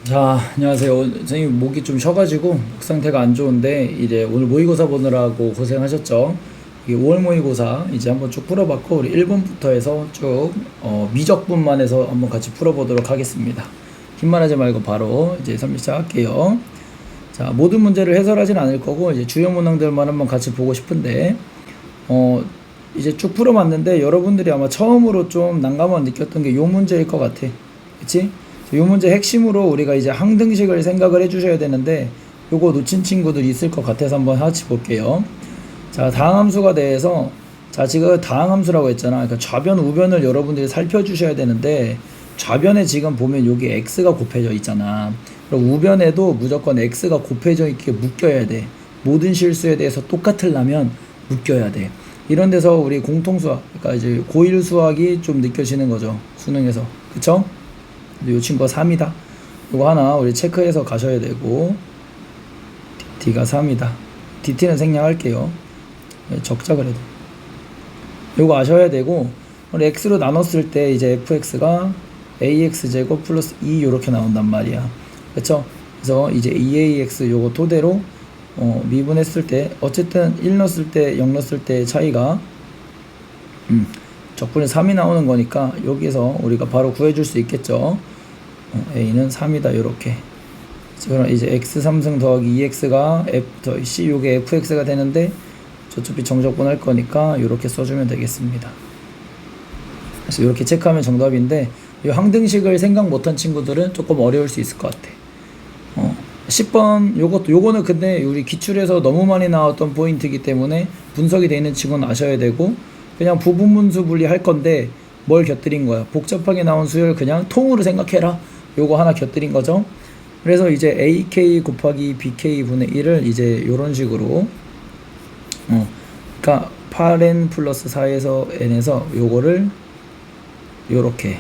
자, 안녕하세요. 선생님 목이 좀 쉬어가지고 목 상태가 안 좋은데 이제 오늘 모의고사 보느라고 고생하셨죠? 이게 5월 모의고사 이제 한번 쭉 풀어봤고 우리 1번부터 해서 쭉 미적분만 해서 한번 같이 풀어보도록 하겠습니다. 긴 말하지 말고 바로 이제 설명 시작할게요. 자, 모든 문제를 해설하진 않을 거고 이제 주요 문항들만 한번 같이 보고 싶은데 이제 쭉 풀어봤는데 여러분들이 아마 처음으로 좀 난감함 느꼈던 게 요 문제일 것 같아. 그치? 이 문제 핵심으로 우리가 이제 항등식을 생각을 해주셔야 되는데 요거 놓친 친구들 있을 것 같아서 한번 같이 볼게요. 자, 다항함수가 대해서 자, 지금 다항함수라고 했잖아. 그러니까 좌변, 우변을 여러분들이 살펴주셔야 되는데 좌변에 지금 보면 여기 x가 곱해져 있잖아. 그럼 우변에도 무조건 x가 곱해져 있게 묶여야 돼. 모든 실수에 대해서 똑같으려면 묶여야 돼. 이런 데서 우리 공통수학, 그러니까 이제 고1 수학이 좀 느껴지는 거죠. 수능에서. 그쵸? 이 친구가 3이다. 이거 하나 우리 체크해서 가셔야 되고 dt가 3이다. dt는 생략할게요. 적자 그래도. 이거 아셔야 되고 우리 x로 나눴을 때 이제 fx가 ax제곱 플러스 2 요렇게 나온단 말이야. 그쵸? 그래서 이제 2ax 요거 토대로 미분했을 때 어쨌든 1 넣었을 때 0 넣었을 때 차이가 적분이 3이 나오는 거니까 여기서 우리가 바로 구해줄 수 있겠죠. a는 3이다 요렇게. 그럼 이제 x 3승 더하기 2x가 f 더하기 c 요게 fx가 되는데 저쪽이 정적분 할 거니까 요렇게 써주면 되겠습니다. 그래서 요렇게 체크하면 정답인데 이 항등식을 생각 못한 친구들은 조금 어려울 수 있을 것 같아. 10번 요거는 근데 우리 기출에서 너무 많이 나왔던 포인트이기 때문에 분석이 되어 있는 친구는 아셔야 되고 그냥 부분분수 분리 할 건데 뭘 곁들인 거야? 복잡하게 나온 수열 그냥 통으로 생각해라. 요거 하나 곁들인 거죠. 그래서 이제 AK 곱하기 BK 분의 1을 이제 요런 식으로 그러니까 8n 플러스 4에서 n에서 요거를 요렇게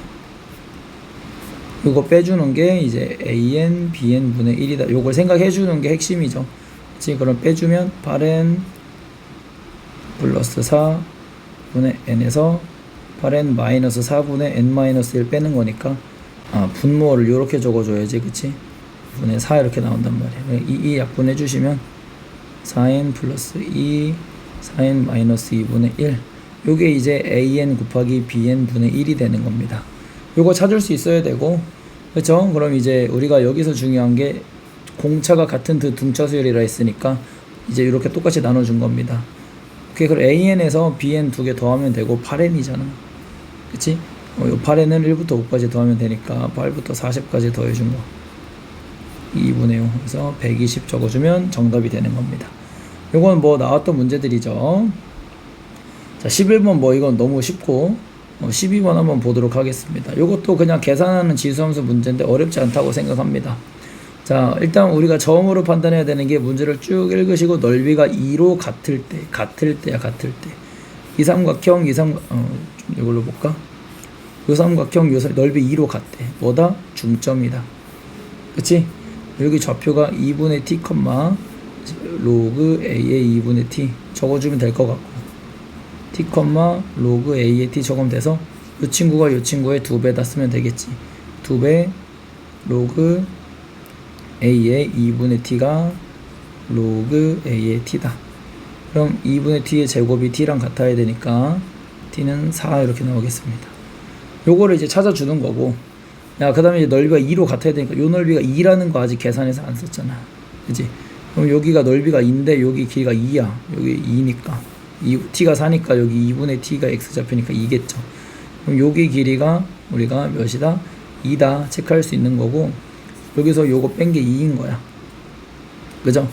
요거 빼주는 게 이제 AN, BN 분의 1이다. 요걸 생각해 주는 게 핵심이죠. 그치? 그럼 빼주면 8n 플러스 4 분의 n에서 8n 마이너스 4분의 n 마이너스 1 빼는 거니까 분모를 요렇게 적어줘야지. 그치? 분의 4 이렇게 나온단 말이야. 이 약분해 주시면 4n 플러스 2 4n 마이너스 2분의 1 요게 이제 AN 곱하기 BN 분의 1이 되는 겁니다. 요거 찾을 수 있어야 되고 그렇죠? 그럼 이제 우리가 여기서 중요한 게 공차가 같은 등차 수열이라 했으니까 이제 이렇게 똑같이 나눠준 겁니다. 오케이, 그럼 AN에서 BN 두 개 더하면 되고 8N이잖아. 그치? 요 8N을 1부터 5까지 더하면 되니까 8부터 40까지 더해준 거 2분의 5 그래서 120 적어주면 정답이 되는 겁니다. 요건 뭐 나왔던 문제들이죠. 자, 11번 뭐 이건 너무 쉽고 12번 한번 보도록 하겠습니다. 요것도 그냥 계산하는 지수함수 문제인데 어렵지 않다고 생각합니다. 자, 일단 우리가 처음으로 판단해야 되는 게 문제를 쭉 읽으시고 넓이가 2로 같을 때야. 이 삼각형 좀 이걸로 볼까? 요 삼각형 넓이 2로 같대. 뭐다? 중점이다. 그치? 여기 좌표가 2분의 t, 로그 a의 2분의 t 적어주면 될 것 같고 t, 로그 a의 t 적으면 돼서 이 친구가 이 친구의 2배다 쓰면 되겠지. 2배 로그 a의 2분의 t가 로그 a의 t다. 그럼 2분의 t의 제곱이 t랑 같아야 되니까 t는 4 이렇게 나오겠습니다. 요거를 이제 찾아주는 거고 그 다음에 이제 넓이가 2로 같아야 되니까 요 넓이가 2라는 거 아직 계산해서 안 썼잖아. 그치? 그럼 여기가 넓이가 2인데 여기 길이가 2야. 여기 2니까 t가 4니까 여기 2분의 t가 x 좌표니까 2겠죠. 그럼 여기 길이가 우리가 몇이다? 2다 체크할 수 있는 거고 여기서 요거 뺀 게 2인 거야. 그죠?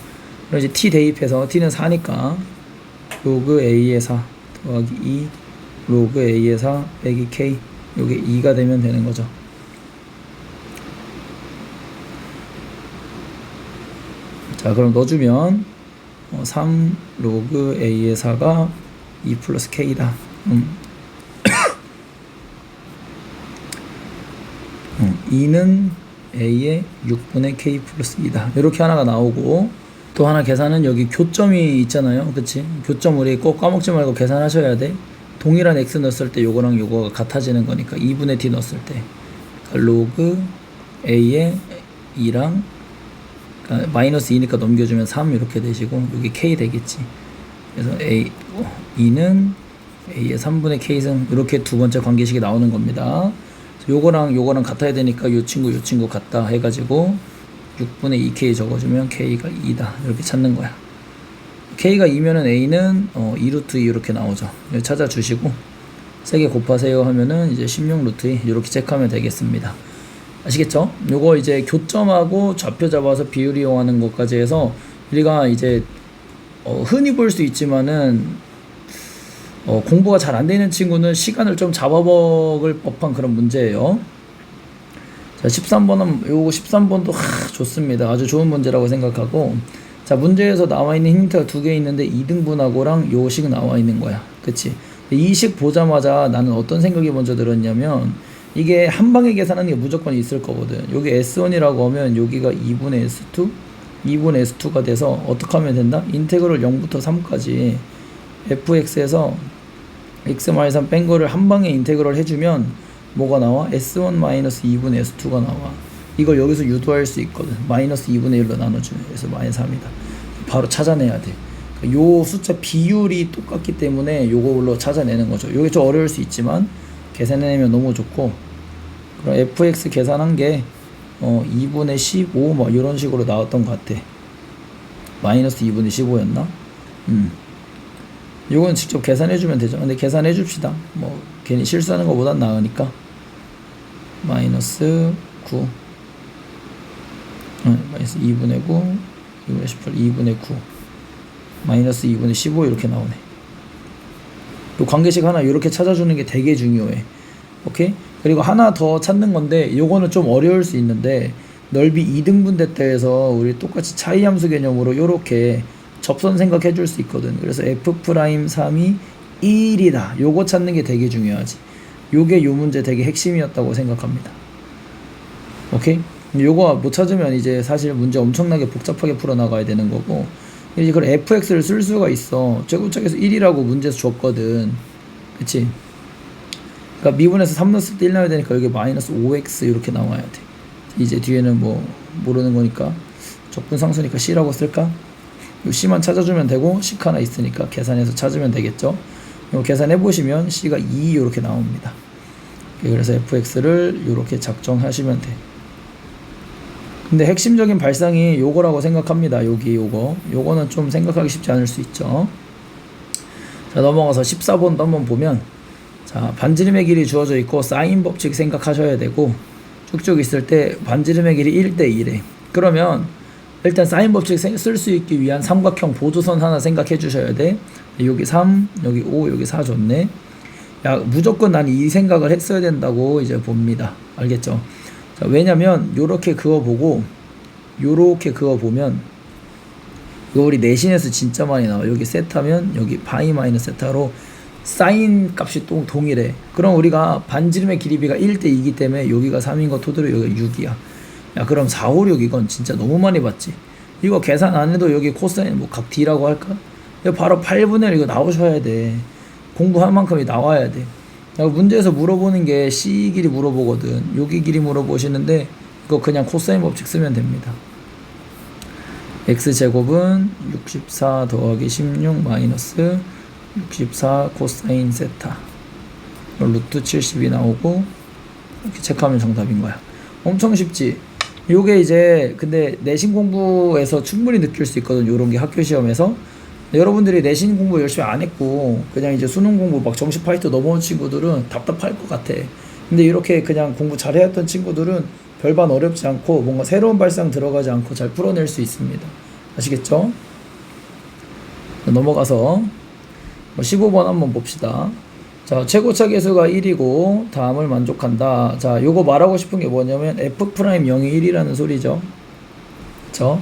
그럼 이제 t 대입해서 t는 4니까 로그 a의 4 더하기 2 로그 a의 4 빼기 k 요게 2가 되면 되는 거죠. 자, 그럼 넣어주면 3 로그 a의 4가 2 플러스 k다. 2는 a의 6분의 k 플러스 2다. 이렇게 하나가 나오고 또 하나 계산은 여기 교점이 있잖아요. 그치? 교점 우리 꼭 까먹지 말고 계산하셔야 돼. 동일한 x 넣었을 때 요거랑 요거가 같아지는 거니까 2분의 t 넣었을 때 로그 a의 2랑 그러니까 마이너스 2니까 넘겨주면 3 이렇게 되시고 여기 k 되겠지. 그래서 E는 A의 3분의 K승 이렇게 두 번째 관계식이 나오는 겁니다. 요거랑 요거랑 같아야 되니까 요 친구 같다 해가지고 6분의 2K 적어주면 K가 2다 이렇게 찾는 거야. K가 2면은 A는 2루트 2 이렇게 나오죠. 여기 찾아주시고 세개 곱하세요 하면은 이제 16 루트 2 이렇게 체크하면 되겠습니다. 아시겠죠? 요거 이제 교점하고 좌표 잡아서 비율 이용하는 것까지 해서 우리가 이제 흔히 볼 수 있지만은 공부가 잘 안 되는 친구는 시간을 좀 잡아먹을 법한 그런 문제예요. 자, 13번은 요거 13번도 좋습니다. 아주 좋은 문제라고 생각하고, 자, 문제에서 나와 있는 힌트가 두 개 있는데 2등분하고랑 요 식 나와 있는 거야. 그치? 이 식 보자마자 나는 어떤 생각이 먼저 들었냐면 이게 한 방에 계산하는 게 무조건 있을 거거든. 여기 S1이라고 하면 여기가 2분의 S2 2분의 S2가 돼서 어떻게 하면 된다? 인테그럴 0부터 3까지 fx에서 x-3 뺀 거를 한 방에 인테그럴 해주면 뭐가 나와? S1 마이너스 2분의 S2가 나와. 이걸 여기서 유도할 수 있거든. 마이너스 2분의 1로 나눠주면 그래서 마이너스 3이다. 바로 찾아내야 돼. 요 숫자 비율이 똑같기 때문에 요걸로 찾아내는 거죠. 요게 좀 어려울 수 있지만 계산해내면 너무 좋고, 그럼 fx 계산한 게 2분의 15 뭐 이런 식으로 나왔던 것 같아. 마이너스 2분의 15였나? 요건 직접 계산해주면 되죠. 근데 계산해줍시다. 뭐 괜히 실수하는 것보단 나으니까. 마이너스 9 마이너스 2분의 9 2분의 18 2분의 9 마이너스 2분의 15 이렇게 나오네. 요 관계식 하나 이렇게 찾아주는 게 되게 중요해. 오케이? 그리고 하나 더 찾는 건데 요거는 좀 어려울 수 있는데, 넓이 2등분 됐다 해서 우리 똑같이 차이 함수 개념으로 요렇게 접선 생각해 줄 수 있거든. 그래서 F'3이 1이다 요거 찾는 게 되게 중요하지. 요게 요 문제 되게 핵심이었다고 생각합니다. 오케이? 요거 못 찾으면 이제 사실 문제 엄청나게 복잡하게 풀어나가야 되는 거고, 이제 그럼 fx를 쓸 수가 있어. 제곱짝에서 1이라고 문제에서 줬거든. 그치? 그러니까 미분에서 3 넣었을 때 1 나와야 되니까 여기 마이너스 5x 이렇게 나와야 돼. 이제 뒤에는 뭐 모르는 거니까 적분상수니까 c라고 쓸까? 요 c만 찾아주면 되고 식 하나 있으니까 계산해서 찾으면 되겠죠. 요 계산해 보시면 c가 2 이렇게 나옵니다. 그래서 fx를 이렇게 작정하시면 돼. 근데 핵심적인 발상이 요거라고 생각합니다. 여기 요거는 좀 생각하기 쉽지 않을 수 있죠. 자, 넘어가서 14번도 한번 보면, 자, 반지름의 길이 주어져 있고 사인 법칙 생각하셔야 되고, 쭉쭉 있을 때 반지름의 길이 1대 1에 그러면 일단 사인 법칙 쓸 수 있기 위한 삼각형 보조선 하나 생각해 주셔야 돼. 여기 3 여기 5 여기 4 줬네. 야, 무조건 난 이 생각을 했어야 된다고 이제 봅니다. 알겠죠? 자, 왜냐면 요렇게 그어보고 요렇게 그어보면 이거 우리 내신에서 진짜 많이 나와. 여기 세타면 여기 파이 마이너스 세타로 사인 값이 또 동일해. 그럼 우리가 반지름의 길이비가 1대 2이기 때문에 여기가 3인 거 토대로 여기가 6이야. 야, 그럼 4, 5, 6 이건 진짜 너무 많이 봤지. 이거 계산 안 해도 여기 코사인 뭐 각 D라고 할까? 이거 바로 8분의 1 이거 나오셔야 돼. 공부할 만큼이 나와야 돼. 문제에서 물어보는 게 C 길이 물어보거든. 여기 길이 물어보시는데 이거 그냥 코사인 법칙 쓰면 됩니다. x제곱은 64 더하기 16 마이너스 64 코사인 세타 루트 70이 나오고 이렇게 체크하면 정답인 거야. 엄청 쉽지? 요게 이제 근데 내신 공부에서 충분히 느낄 수 있거든. 요런 게 학교 시험에서. 여러분들이 내신 공부 열심히 안 했고 그냥 이제 수능 공부 막 정시 파이터 넘어온 친구들은 답답할 것 같아. 근데 이렇게 그냥 공부 잘 해왔던 친구들은 별반 어렵지 않고 뭔가 새로운 발상 들어가지 않고 잘 풀어낼 수 있습니다. 아시겠죠? 넘어가서 15번 한번 봅시다. 자, 최고차 계수가 1이고 다음을 만족한다. 자, 요거 말하고 싶은 게 뭐냐면 F'0이 1이라는 소리죠. 그쵸?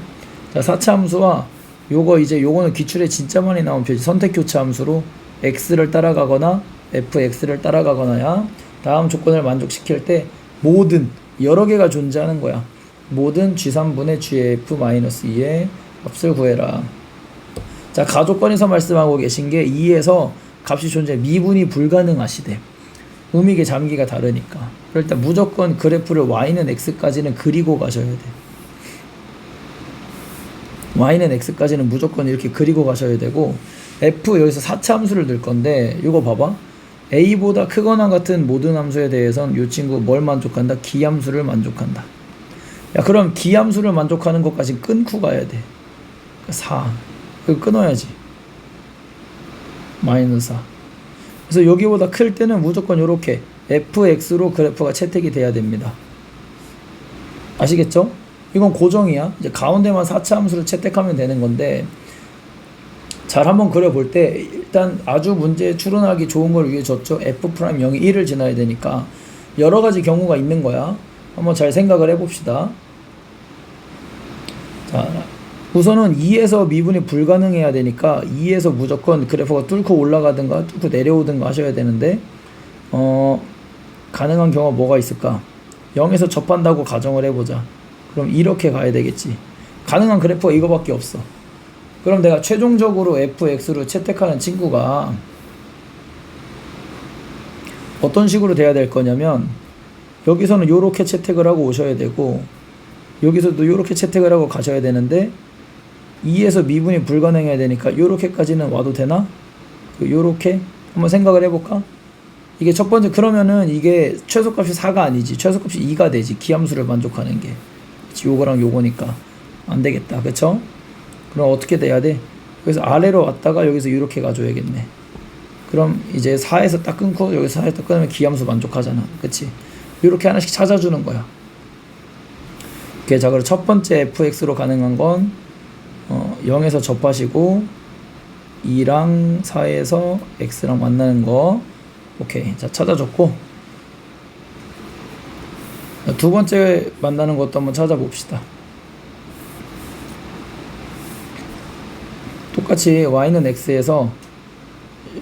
자, 4차 함수와 요거 이제 요거는 기출에 진짜 많이 나온 표시 선택 교차 함수로 x를 따라가거나 fx를 따라가거나야 다음 조건을 만족시킬 때 모든 여러 개가 존재하는 거야. 모든 g3분의 gf-2의 값을 구해라. 자, 가조건에서 말씀하고 계신 게 2에서 값이 존재 미분이 불가능하시대. 음익의 잠기가 다르니까. 그럴 때 무조건 그래프를 y는 x까지는 그리고 가셔야 돼. y는 x까지는 무조건 이렇게 그리고 가셔야 되고, f 여기서 4차 함수를 넣을 건데, 이거 봐봐. a보다 크거나 같은 모든 함수에 대해선 이 친구 뭘 만족한다? 기함수를 만족한다. 야, 그럼 기함수를 만족하는 것까지 끊고 가야 돼. 4. 이거 끊어야지. 마이너스 4. 그래서 여기보다 클 때는 무조건 이렇게 fx로 그래프가 채택이 돼야 됩니다. 아시겠죠? 이건 고정이야. 이제 가운데만 4차 함수를 채택하면 되는 건데, 잘 한번 그려볼 때 일단 아주 문제 추론하기 좋은 걸 위해 줬죠. f'0이 1을 지나야 되니까 여러 가지 경우가 있는 거야. 한번 잘 생각을 해봅시다. 자, 우선은 2에서 미분이 불가능해야 되니까 2에서 무조건 그래프가 뚫고 올라가든가 뚫고 내려오든가 하셔야 되는데, 가능한 경우가 뭐가 있을까? 0에서 접한다고 가정을 해보자. 그럼 이렇게 가야 되겠지. 가능한 그래프가 이거밖에 없어. 그럼 내가 최종적으로 fx로 채택하는 친구가 어떤 식으로 돼야 될 거냐면, 여기서는 요렇게 채택을 하고 오셔야 되고, 여기서도 요렇게 채택을 하고 가셔야 되는데, 2에서 미분이 불가능해야 되니까 요렇게까지는 와도 되나? 요렇게 한번 생각을 해볼까? 이게 첫 번째, 그러면은 이게 최소값이 4가 아니지, 최소값이 2가 되지. 기함수를 만족하는 게 요거랑 요거니까 안 되겠다. 그쵸? 그럼 어떻게 돼야 돼? 여기서 아래로 왔다가 여기서 이렇게 가줘야겠네. 그럼 이제 4에서 딱 끊고 여기서 4에서 딱 끊으면 기함수 만족하잖아. 그치? 이렇게 하나씩 찾아주는 거야. 오케이. 자, 그럼 첫 번째 fx로 가능한 건 0에서 접하시고 2랑 4에서 x랑 만나는 거. 오케이. 자, 찾아줬고, 두 번째 만나는 것도 한번 찾아봅시다. 똑같이 y는 x에서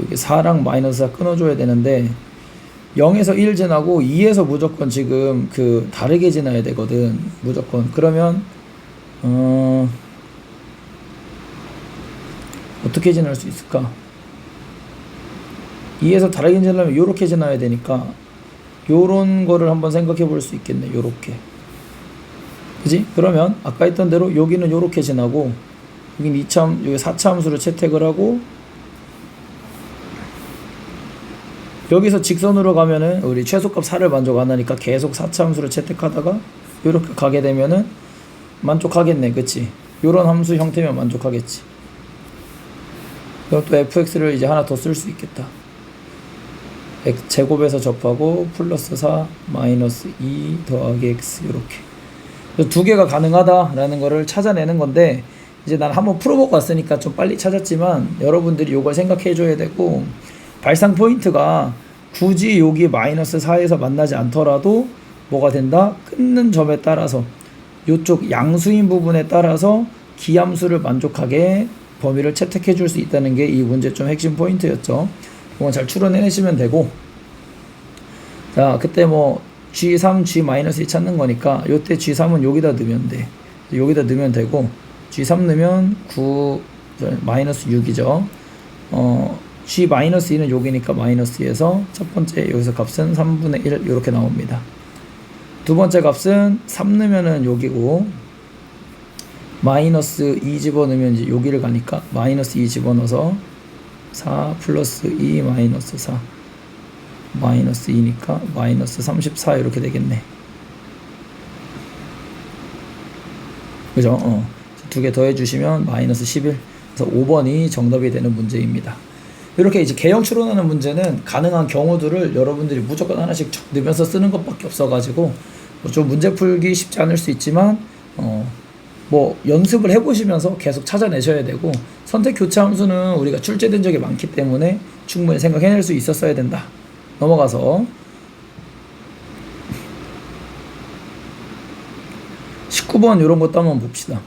여기 4랑 마이너스 4 끊어줘야 되는데, 0에서 1 지나고 2에서 무조건 지금 그 다르게 지나야 되거든. 무조건. 그러면 어떻게 지날 수 있을까? 2에서 다르게 지나려면 요렇게 지나야 되니까 요런 거를 한번 생각해 볼 수 있겠네. 요렇게. 그지? 그러면 아까 했던 대로 여기는 요렇게 지나고, 여긴 2차, 여기 4차 함수로 채택을 하고, 여기서 직선으로 가면은 우리 최소값 4를 만족 안 하니까 계속 4차 함수로 채택하다가 요렇게 가게 되면은 만족하겠네. 그치? 요런 함수 형태면 만족하겠지. 그럼 또 fx를 이제 하나 더 쓸 수 있겠다. 제곱에서 접하고 플러스 4 마이너스 2 더하기 x, 요렇게 두 개가 가능하다라는 거를 찾아내는 건데, 이제 난 한번 풀어보고 왔으니까 좀 빨리 찾았지만 여러분들이 요걸 생각해 줘야 되고, 발상 포인트가 굳이 여기 마이너스 4에서 만나지 않더라도 뭐가 된다? 끊는 점에 따라서 요쪽 양수인 부분에 따라서 기함수를 만족하게 범위를 채택해 줄 수 있다는 게 이 문제점 핵심 포인트였죠. 이건 잘 추론해내시면 되고, 자, 그때 뭐 G3, G-2 찾는 거니까 요때 G3은 여기다 넣으면 돼. 여기다 넣으면 되고, G3 넣으면 9, 마이너스 6이죠. G-2는 여기니까 마이너스 2에서 첫 번째 여기서 값은 3분의 1 이렇게 나옵니다. 두 번째 값은 3 넣으면은 여기고, 마이너스 2 집어넣으면 이제 여기를 가니까 마이너스 2 집어넣어서 4 플러스 2 마이너스 4 마이너스 2니까 마이너스 34 이렇게 되겠네. 그죠? 두 개 더해 주시면 마이너스 11. 그래서 5번이 정답이 되는 문제입니다. 이렇게 이제 개형 추론하는 문제는 가능한 경우들을 여러분들이 무조건 하나씩 넣으면서 쓰는 것밖에 없어가지고 좀 문제 풀기 쉽지 않을 수 있지만 뭐 연습을 해보시면서 계속 찾아내셔야 되고, 선택 교차 함수는 우리가 출제된 적이 많기 때문에 충분히 생각해낼 수 있었어야 된다. 넘어가서 19번 이런 것도 한번 봅시다.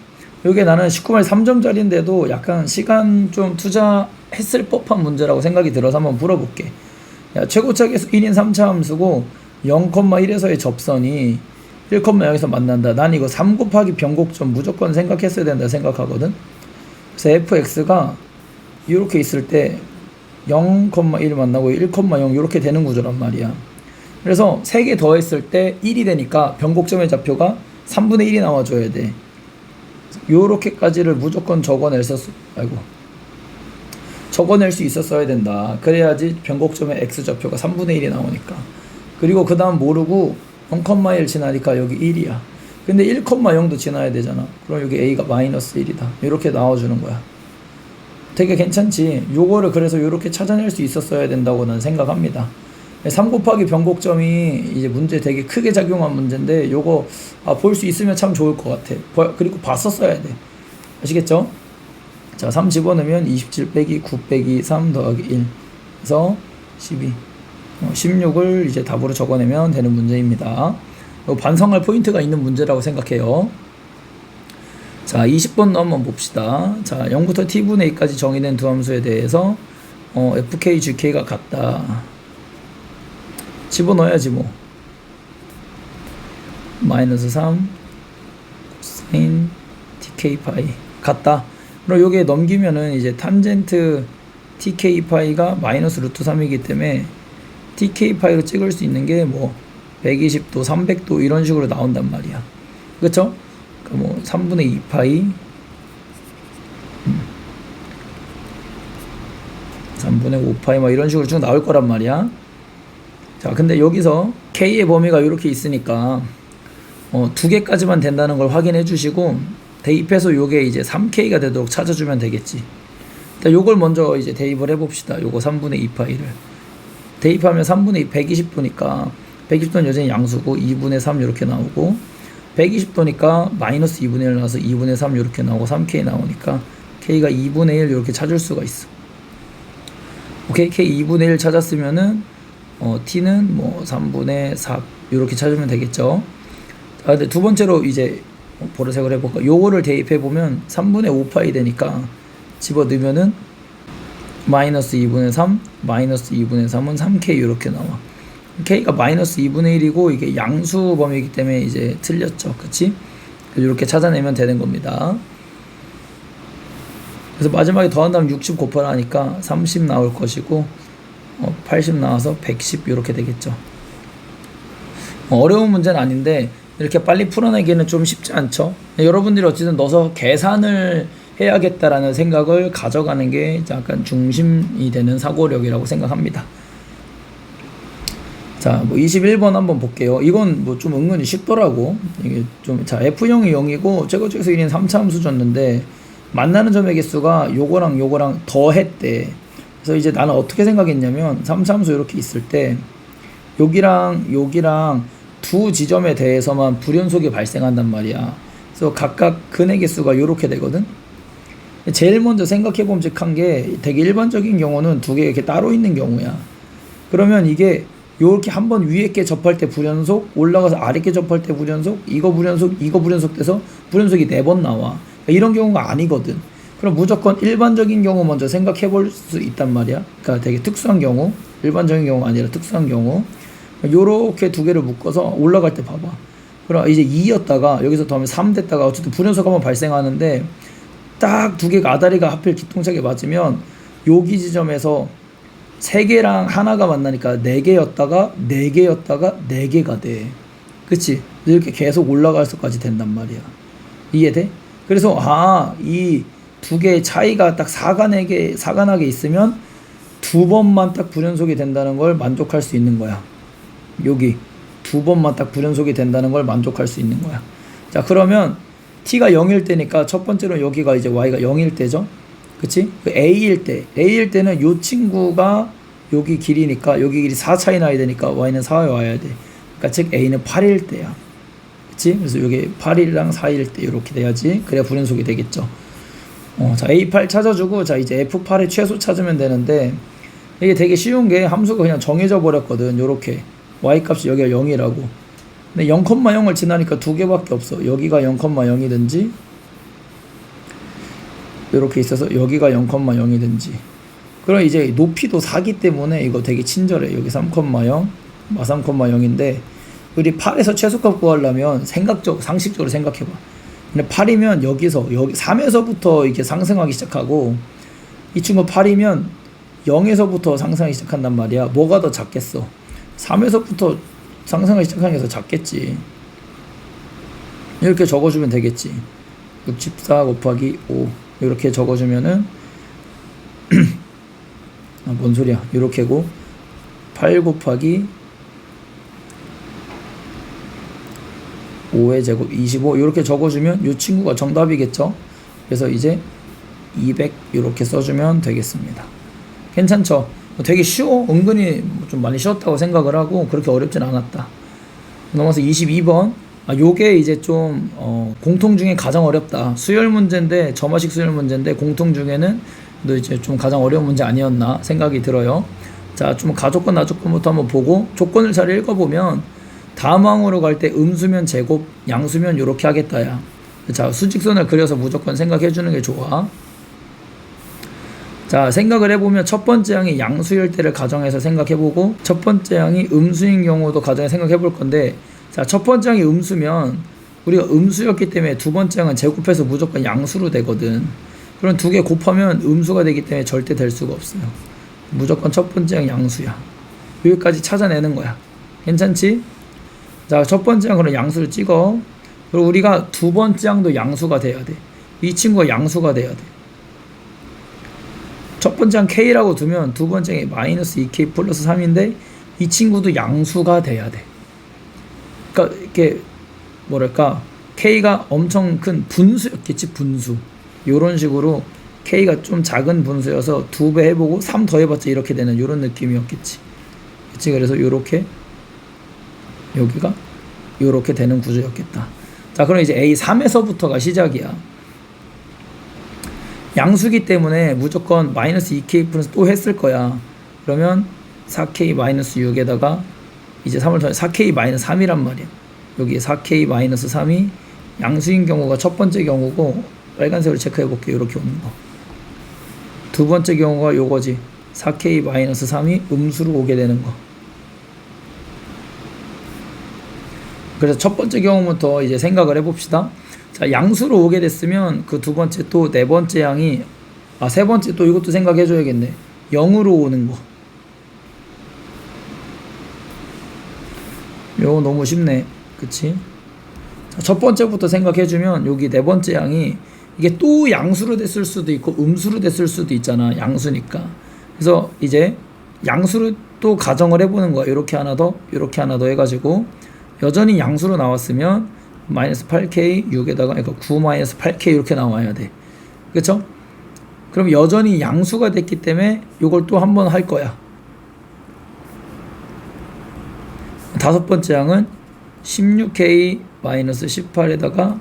요게 나는 19번에 3점짜리인데도 약간 시간 좀 투자했을 법한 문제라고 생각이 들어서 한번 물어볼게. 야, 최고차 계수 1인 3차 함수고 0,1에서의 접선이 1,0에서 만난다. 난 이거 3 곱하기 변곡점 무조건 생각했어야 된다 생각하거든. 그래서 fx가 이렇게 있을 때 0,1 만나고 1,0 이렇게 되는 구조란 말이야. 그래서 3개 더했을 때 1이 되니까 변곡점의 좌표가 3분의 1이 나와줘야 돼. 요렇게까지를 무조건 적어낼 수 있었어야 된다. 그래야지 변곡점의 x좌표가 3분의 1이 나오니까. 그리고 그 다음 모르고 0,1 지나니까 여기 1이야. 근데 1,0도 지나야 되잖아. 그럼 여기 a가 마이너스 1이다. 이렇게 나와주는 거야. 되게 괜찮지. 요거를 그래서 요렇게 찾아낼 수 있었어야 된다고 난 생각합니다. 3 곱하기 변곡점이 이제 문제 되게 크게 작용한 문제인데 요거 볼 수 있으면 참 좋을 것 같아. 그리고 봤었어야 돼. 아시겠죠? 자, 3 집어넣으면 27 빼기 9 빼기 3 더하기 1 그래서 12 16을 이제 답으로 적어내면 되는 문제입니다. 반성할 포인트가 있는 문제라고 생각해요. 자, 20번 한번 봅시다. 자, 0부터 t분의 a까지 정의된 두 함수에 대해서 fk, gk가 같다. 집어넣어야지 뭐. 마이너스 3 코사인 tk 파이 같다. 그럼 여기에 넘기면은 이제 탄젠트 tk 파이가 마이너스 루트 3이기 때문에 tk 파이로 찍을 수 있는 게 뭐 120도, 300도 이런 식으로 나온단 말이야. 그쵸? 그러니까 뭐 3분의 2 파이 3분의 5 파이 막 이런 식으로 쭉 나올 거란 말이야. 자, 근데 여기서 k의 범위가 이렇게 있으니까 두 개까지만 된다는 걸 확인해 주시고 대입해서 요게 이제 3k가 되도록 찾아주면 되겠지. 자, 요걸 먼저 이제 대입을 해봅시다. 요거 3분의 2 파이를 대입하면 3분의 2 120도니까 120도는 여전히 양수고 2분의 3 이렇게 나오고 120도니까 마이너스 2분의 1 나와서 2분의 3 이렇게 나오고 3k 나오니까 k가 2분의 1 이렇게 찾을 수가 있어. 오케이, k 2분의 1 찾았으면은 t는 뭐 3분의 4 이렇게 찾으면 되겠죠. 근데 두 번째로 이제 보라색을 해볼까. 요거를 대입해보면 3분의 5파이 되니까 집어넣으면은 마이너스 2분의 3 마이너스 2분의 3은 3k 이렇게 나와. k가 마이너스 2분의 1이고 이게 양수 범위이기 때문에 이제 틀렸죠. 그치? 이렇게 찾아내면 되는 겁니다. 그래서 마지막에 더한다면 60 곱하라니까 30 나올 것이고 80 나와서 110 이렇게 되겠죠. 어려운 문제는 아닌데 이렇게 빨리 풀어내기는 좀 쉽지 않죠. 여러분들이 어쨌든 넣어서 계산을 해야겠다라는 생각을 가져가는 게 약간 중심이 되는 사고력이라고 생각합니다. 자, 뭐 21번 한번 볼게요. 이건 뭐 좀 은근히 쉽더라고. 이게 좀, 자, F형이 0이고 제곱쪽에서 1인 3차 함수 줬는데 만나는 점의 개수가 요거랑 더했대. 그래서 이제 나는 어떻게 생각했냐면 3차 함수 이렇게 있을 때 여기랑 두 지점에 대해서만 불연속이 발생한단 말이야. 그래서 각각 근의 개수가 요렇게 되거든. 제일 먼저 생각해 봄직한 게 되게 일반적인 경우는 두 개 이렇게 따로 있는 경우야. 그러면 이게 요렇게 한번 위에 게 접할 때 불연속, 올라가서 아래 게 접할 때 불연속, 이거 불연속 돼서 불연속이 4번 나와. 그러니까 이런 경우가 아니거든. 그럼 무조건 일반적인 경우 먼저 생각해 볼 수 있단 말이야. 그러니까 되게 특수한 경우, 일반적인 경우가 아니라 특수한 경우. 요렇게 두 개를 묶어서 올라갈 때 봐봐. 그럼 이제 2였다가 여기서 더하면 3 됐다가 어쨌든 불연속 한번 발생하는데 딱 두 개가 아다리가 하필 기통차게 맞으면 여기 지점에서 3개랑 하나가 만나니까 4개였다가 4개였다가 4개가 돼. 그치? 이렇게 계속 올라가서까지 된단 말이야. 이해돼? 그래서 이 두 개의 차이가 딱 사간하게 있으면 두 번만 딱 불연속이 된다는 걸 만족할 수 있는 거야. 여기 두 번만 딱 불연속이 된다는 걸 만족할 수 있는 거야. 자, 그러면 t가 0일 때니까 첫 번째로 여기가 이제 y가 0일 때죠. 그치? a일 때는 요 친구가 여기 길이니까 여기 길이 4 차이 나야 되니까 y는 4에 와야 돼. 그러니까 즉 a는 8일 때야. 그치? 그래서 여기 8이랑 4일 때 이렇게 돼야지. 그래야 불연속이 되겠죠. 자, a8 찾아주고 자 이제 f8의 최소 찾으면 되는데 이게 되게 쉬운 게 함수가 그냥 정해져 버렸거든. 요렇게 y 값이 여기가 0이라고. 근데 0,0을 지나니까 두 개밖에 없어. 여기가 0,0이든지 이렇게 있어서 여기가 0,0이든지. 그럼 이제 높이도 4기 때문에 이거 되게 친절해. 여기 3,0 3,0인데 우리 8에서 최소값 구하려면 상식적으로 생각해봐. 근데 8이면 여기 3에서부터 이렇게 상승하기 시작하고 이 친구 8이면 0에서부터 상승하기 시작한단 말이야. 뭐가 더 작겠어? 3에서부터 상승하기 시작하는 게 더 작겠지. 이렇게 적어주면 되겠지. 64 곱하기 5 이렇게 적어주면은 뭔 소리야, 이렇게고 8 곱하기 5의 제곱 25 이렇게 적어주면 이 친구가 정답이겠죠. 그래서 이제 200 이렇게 써주면 되겠습니다. 괜찮죠? 되게 쉬워. 은근히 좀 많이 쉬웠다고 생각을 하고 그렇게 어렵진 않았다. 넘어서 22번. 요게 이제 좀 공통 중에 가장 어렵다. 수열 문제인데, 점화식 수열 문제인데 공통 중에는 또 이제 좀 가장 어려운 문제 아니었나 생각이 들어요. 자, 좀 가조건 나조건부터 한번 보고 조건을 잘 읽어보면 다음항으로 갈 때 음수면 제곱, 양수면 요렇게 하겠다야. 자, 수직선을 그려서 무조건 생각해 주는 게 좋아. 자, 생각을 해보면 첫 번째 항이 양수일 때를 가정해서 생각해보고 첫 번째 항이 음수인 경우도 가정해 생각해볼 건데, 자, 첫 번째 항이 음수면 우리가 음수였기 때문에 두 번째 항은 제곱해서 무조건 양수로 되거든. 그럼 두 개 곱하면 음수가 되기 때문에 절대 될 수가 없어요. 무조건 첫 번째 항 양수야. 여기까지 찾아내는 거야. 괜찮지? 자, 첫 번째 항으로 양수를 찍어. 그리고 우리가 두 번째 항도 양수가 돼야 돼. 이 친구가 양수가 돼야 돼. 첫 번째 항 K라고 두면 두 번째 항이 마이너스 2K 플러스 3인데 이 친구도 양수가 돼야 돼. 그러니까 이렇게 뭐랄까, K가 엄청 큰 분수였겠지, 분수. 요런 식으로 K가 좀 작은 분수여서 2배 해보고 3 더해봤자 이렇게 되는 요런 느낌이었겠지. 그치? 그래서 요렇게 여기가 요렇게 되는 구조였겠다. 자, 그럼 이제 A3에서부터가 시작이야. 양수기 때문에 무조건 마이너스 2K 플러스 또 했을 거야. 그러면 4K 마이너스 6에다가 이제 3을 더해 4K 마이너스 3이란 말이야. 여기 4K 마이너스 3이 양수인 경우가 첫 번째 경우고, 빨간색으로 체크해 볼게요. 이렇게 오는 거. 두 번째 경우가 요거지. 4K 마이너스 3이 음수로 오게 되는 거. 그래서 첫 번째 경우부터 이제 생각을 해봅시다. 자, 양수로 오게 됐으면 그 두 번째 또 네 번째 양이, 세 번째 또 이것도 생각해줘야겠네. 0으로 오는 거. 요거 너무 쉽네. 그치? 자, 첫 번째부터 생각해주면 여기 네 번째 양이 이게 또 양수로 됐을 수도 있고 음수로 됐을 수도 있잖아. 양수니까. 그래서 이제 양수로 또 가정을 해보는 거야. 이렇게 하나 더, 이렇게 하나 더 해가지고 여전히 양수로 나왔으면 마이너스 8K 6에다가 그러니까 9 마이너스 8K 이렇게 나와야 돼. 그쵸? 그럼 여전히 양수가 됐기 때문에 이걸 또 한 번 할 거야. 다섯 번째 항은 16K 마이너스 18에다가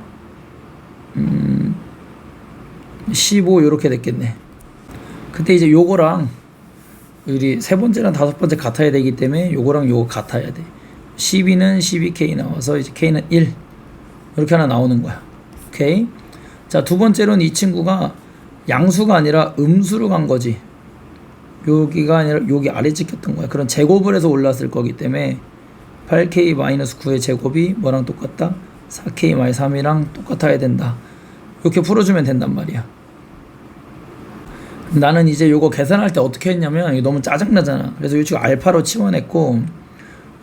15 이렇게 됐겠네. 그때 이제 요거랑 우리 세 번째랑 다섯 번째 같아야 되기 때문에 요거랑 요거 같아야 돼. 12는 12K 나와서 이제 K는 1 이렇게 하나 나오는 거야. 오케이. 자, 두 번째로는 이 친구가 양수가 아니라 음수로 간 거지. 여기가 아니라 여기 아래 찍혔던 거야. 그런 제곱을 해서 올랐을 거기 때문에 8K-9의 제곱이 뭐랑 똑같다? 4K-3이랑 똑같아야 된다. 이렇게 풀어주면 된단 말이야. 나는 이제 요거 계산할 때 어떻게 했냐면, 이게 너무 짜증나잖아. 그래서 이 친구 알파로 치환했고,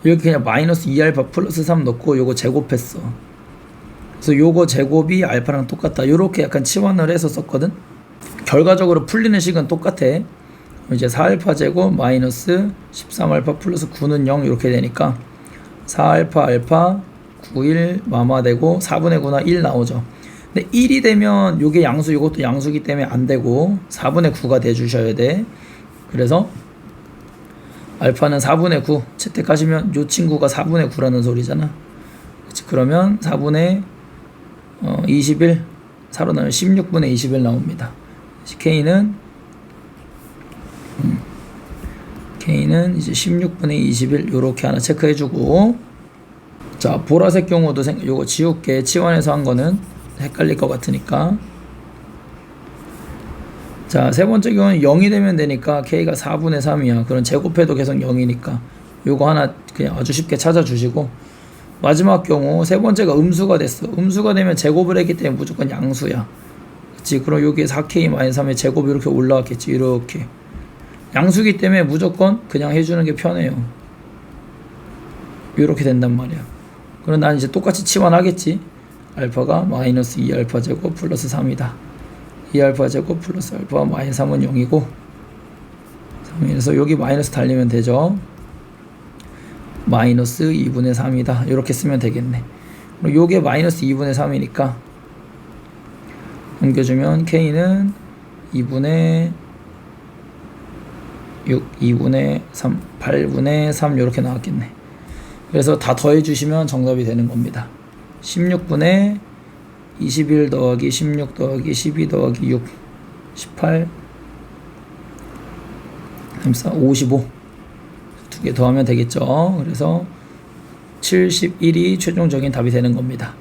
이렇게 그냥 마이너스 2알파 플러스 3 넣고 요거 제곱했어. 그래서 요거 제곱이 알파랑 똑같다. 요렇게 약간 치환을 해서 썼거든. 결과적으로 풀리는 식은 똑같아. 이제 4알파 제곱 마이너스 13알파 플러스 9는 0 이렇게 되니까 4알파 알파 91 마마 되고 4분의 9나 1 나오죠. 근데 1이 되면 요게 양수, 요것도 양수기 때문에 안 되고 4분의 9가 돼 주셔야 돼. 그래서 알파는 4분의 9 채택하시면 요 친구가 4분의 9라는 소리잖아. 그치? 그러면 4분의 21 4로 나면 16분의 21 나옵니다. K는 이제 16분의 21 요렇게 하나 체크해주고, 자, 보라색 경우도 요거 지울게. 치환해서 한 거는 헷갈릴 것 같으니까. 자, 세 번째 경우는 0이 되면 되니까 K가 4분의 3이야. 그럼 제곱해도 계속 0이니까 요거 하나 그냥 아주 쉽게 찾아주시고, 마지막 경우 세 번째가 음수가 됐어. 음수가 되면 제곱을 했기 때문에 무조건 양수야. 그치? 그럼 여기에 4K-3의 제곱이 이렇게 올라왔겠지. 이렇게 양수기 때문에 무조건 그냥 해주는 게 편해요. 이렇게 된단 말이야. 그럼 난 이제 똑같이 치환하겠지. 알파가 마이너스 2알파 제곱 플러스 3이다. 2알파 제곱 플러스 알파 마이너스 3은 0이고 3에서 여기 마이너스 달리면 되죠. 마이너스 2분의 3이다. 이렇게 쓰면 되겠네. 그리고 요게 마이너스 2분의 3이니까 옮겨주면 K는 2분의 6, 2분의 3, 8분의 3 이렇게 나왔겠네. 그래서 다 더해주시면 정답이 되는 겁니다. 16분의 21 더하기 16 더하기 12 더하기 6 18 34 55 두 개 더하면 되겠죠. 그래서 71이 최종적인 답이 되는 겁니다.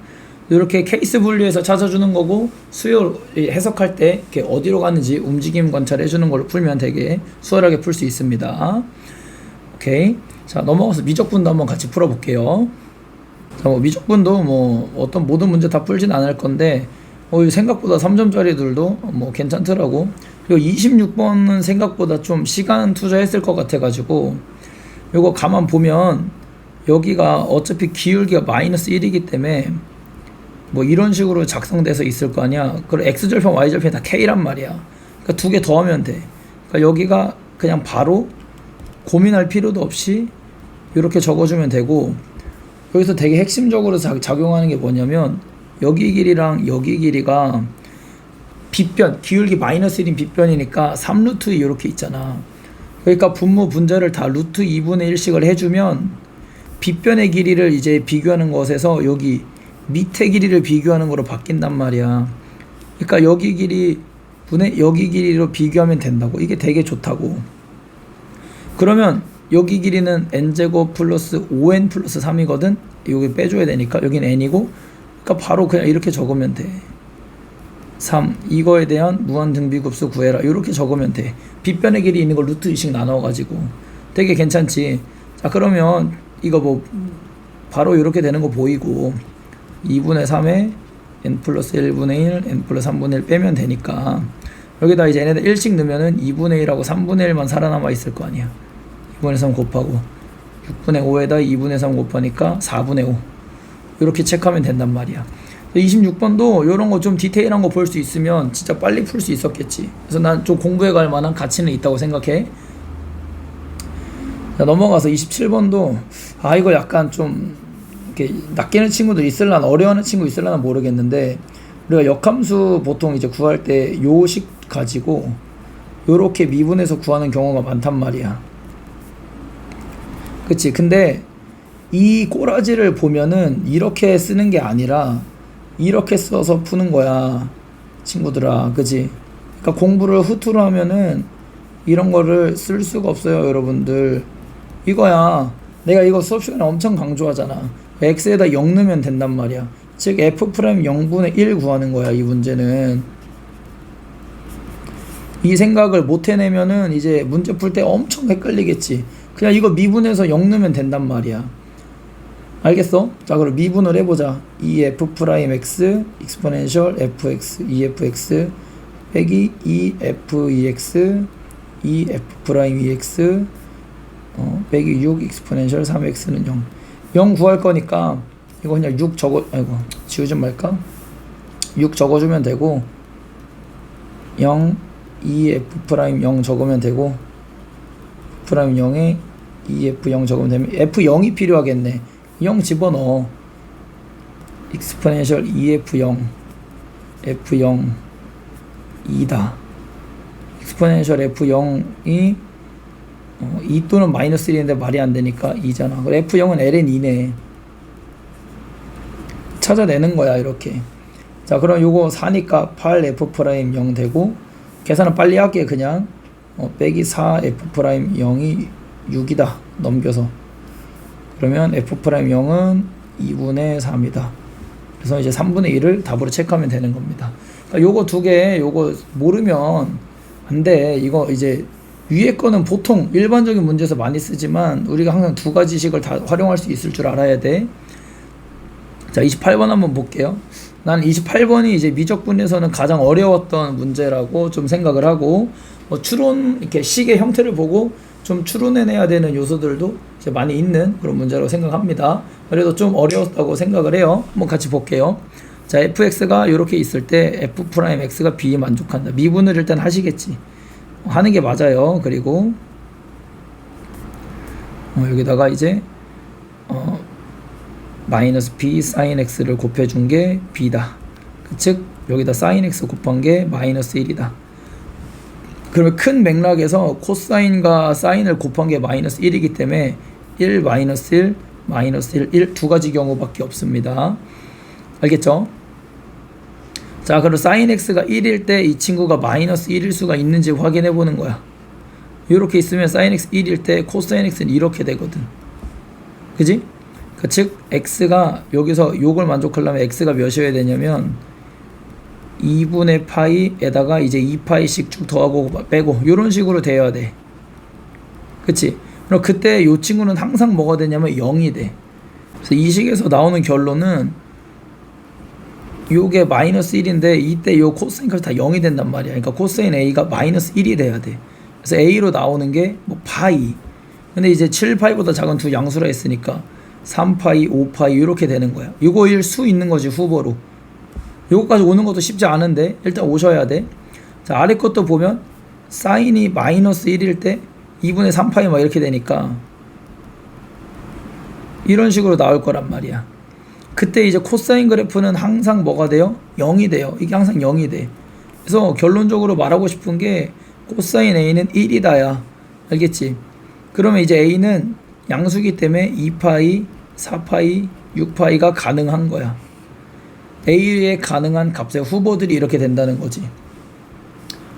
이렇게 케이스 분류해서 찾아주는 거고 수요 해석할 때 이렇게 어디로 가는지 움직임 관찰해 주는 걸로 풀면 되게 수월하게 풀 수 있습니다. 오케이. 자, 넘어가서 미적분도 한번 같이 풀어볼게요. 자, 뭐 미적분도 뭐 어떤 모든 문제 다 풀진 않을 건데 생각보다 3점짜리들도 뭐 괜찮더라고. 그리고 26번은 생각보다 좀 시간 투자했을 것 같아가지고 요거 가만 보면 여기가 어차피 기울기가 마이너스 1이기 때문에 뭐 이런 식으로 작성돼서 있을 거 아니야. 그리고 x절편 y절편이 다 k란 말이야. 그러니까 두 개 더하면 돼. 그러니까 여기가 그냥 바로 고민할 필요도 없이 이렇게 적어주면 되고, 여기서 되게 핵심적으로 작용하는 게 뭐냐면 여기 길이랑 여기 길이가 빗변, 기울기 마이너스 1인 빗변이니까 3루트 이렇게 있잖아. 그러니까 분모 분자를 다 루트 2분의 1씩을 해주면 빗변의 길이를 이제 비교하는 것에서 여기 밑에 길이를 비교하는 거로 바뀐단 말이야. 그러니까 여기 길이 분의 여기 길이로 비교하면 된다고. 이게 되게 좋다고. 그러면 여기 길이는 n제곱 플러스 5n 플러스 3이거든. 여기 빼줘야 되니까 여기는 n이고, 그러니까 바로 그냥 이렇게 적으면 돼. 3. 이거에 대한 무한 등비급수 구해라. 이렇게 적으면 돼. 빗변의 길이 있는 걸 루트 2씩 나눠가지고 되게 괜찮지. 자, 그러면 이거 뭐 바로 이렇게 되는 거 보이고 2분의 3에 n 플러스 1분의 1 n 플러스 3분의 1 빼면 되니까 여기다 이제 n에다 1씩 넣으면은 2분의 1하고 3분의 1만 살아남아 있을 거 아니야. 2분의 3 곱하고 6분의 5에다 2분의 3 곱하니까 4분의 5 이렇게 체크하면 된단 말이야. 26번도 이런 거 좀 디테일한 거 볼 수 있으면 진짜 빨리 풀 수 있었겠지. 그래서 난 좀 공부해 갈 만한 가치는 있다고 생각해. 자, 넘어가서 27번도 이거 약간 좀 이렇게 낚이는 친구도 있을라나 어려워하는 친구 있을라나 모르겠는데, 우리가 역함수 보통 이제 구할 때 요식 가지고 요렇게 미분해서 구하는 경우가 많단 말이야. 그치? 근데 이 꼬라지를 보면은 이렇게 쓰는 게 아니라 이렇게 써서 푸는 거야, 친구들아. 그치? 그러니까 공부를 후투로 하면은 이런 거를 쓸 수가 없어요, 여러분들. 이거야. 내가 이거 수업 시간에 엄청 강조하잖아. x에다 0 넣으면 된단 말이야. 즉 f' 0분의 1 구하는 거야, 이 문제는. 이 생각을 못 해내면은 이제 문제 풀 때 엄청 헷갈리겠지. 그냥 이거 미분해서 0 넣으면 된단 말이야. 알겠어? 자, 그럼 미분을 해보자. 2f'(x) exponential fx 2fx 빼기 2f(ex) 2f'(ex) 빼기 6 exponential 3x는 0. 0 구할 거니까 이거 그냥 6 지우지 말까? 6 적어주면 되고 0 2f'0 적으면 되고 f' 0에 2f0 적으면 되면 f0이 필요하겠네. 0 집어넣어. exponential 2f0 f0 2다. exponential f0이 2 또는 마이너스 1인데 말이 안 되니까 2잖아. 그럼 f0은 ln 2네. 찾아내는 거야, 이렇게. 자, 그럼 요거 4니까 8f'0 되고, 계산은 빨리 할게, 그냥. 빼기 4f'0이 6이다. 넘겨서. 그러면 f'0은 2분의 3이다. 그래서 이제 3분의 1을 답으로 체크하면 되는 겁니다. 그러니까 요거 두 개, 요거 모르면 안 돼. 이거 이제 위에 거는 보통 일반적인 문제에서 많이 쓰지만 우리가 항상 두 가지씩을 다 활용할 수 있을 줄 알아야 돼. 자, 28번 한번 볼게요. 난 28번이 이제 미적분에서는 가장 어려웠던 문제라고 좀 생각을 하고, 추론, 이렇게 식의 형태를 보고 좀 추론해내야 되는 요소들도 이제 많이 있는 그런 문제라고 생각합니다. 그래도 좀 어려웠다고 생각을 해요. 한번 같이 볼게요. 자, fx가 이렇게 있을 때 f'x가 b에 만족한다. 미분을 일단 하시겠지. 하는 게 맞아요. 그리고 여기다가 이제 마이너스 b sin x를 곱해준 게 b다. 즉 여기다 sin x 곱한 게 마이너스 1이다. 그러면 큰 맥락에서 코사인과 사인을 곱한 게 마이너스 1이기 때문에 1 마이너스 1 마이너스 1 두 가지 경우밖에 없습니다. 알겠죠? 자, 그럼 sin x가 1일 때 이 친구가 마이너스 1일 수가 있는지 확인해 보는 거야. 이렇게 있으면 sin x 1일 때 코사인 x는 이렇게 되거든. 그지? 즉 x가 여기서 요걸 만족하려면 x가 몇이어야 되냐면 2분의 파이에다가 이제 2파이씩 쭉 더하고 빼고 이런 식으로 돼야 돼. 그치? 그럼 그때 요 친구는 항상 뭐가 되냐면 0이 돼. 그래서 이 식에서 나오는 결론은 요게 마이너스 1인데 이때 요 코사인 값이 다 0이 된단 말이야. 그러니까 코사인 A가 마이너스 1이 돼야 돼. 그래서 A로 나오는 게 뭐 파이. 근데 이제 7파이보다 작은 두 양수라 했으니까 3파이, 5파이 이렇게 되는 거야. 이거일 수 있는 거지, 후보로. 요거까지 오는 것도 쉽지 않은데 일단 오셔야 돼. 자, 아래 것도 보면 사인이 마이너스 1일 때 2분의 3파이 막 이렇게 되니까 이런 식으로 나올 거란 말이야. 그때 이제 코사인 그래프는 항상 뭐가 돼요? 0이 돼요. 이게 항상 0이 돼. 그래서 결론적으로 말하고 싶은 게 코사인 A는 1이다야. 알겠지? 그러면 이제 A는 양수기 때문에 2파이, 4파이, 6파이가 가능한 거야. A에 가능한 값의 후보들이 이렇게 된다는 거지.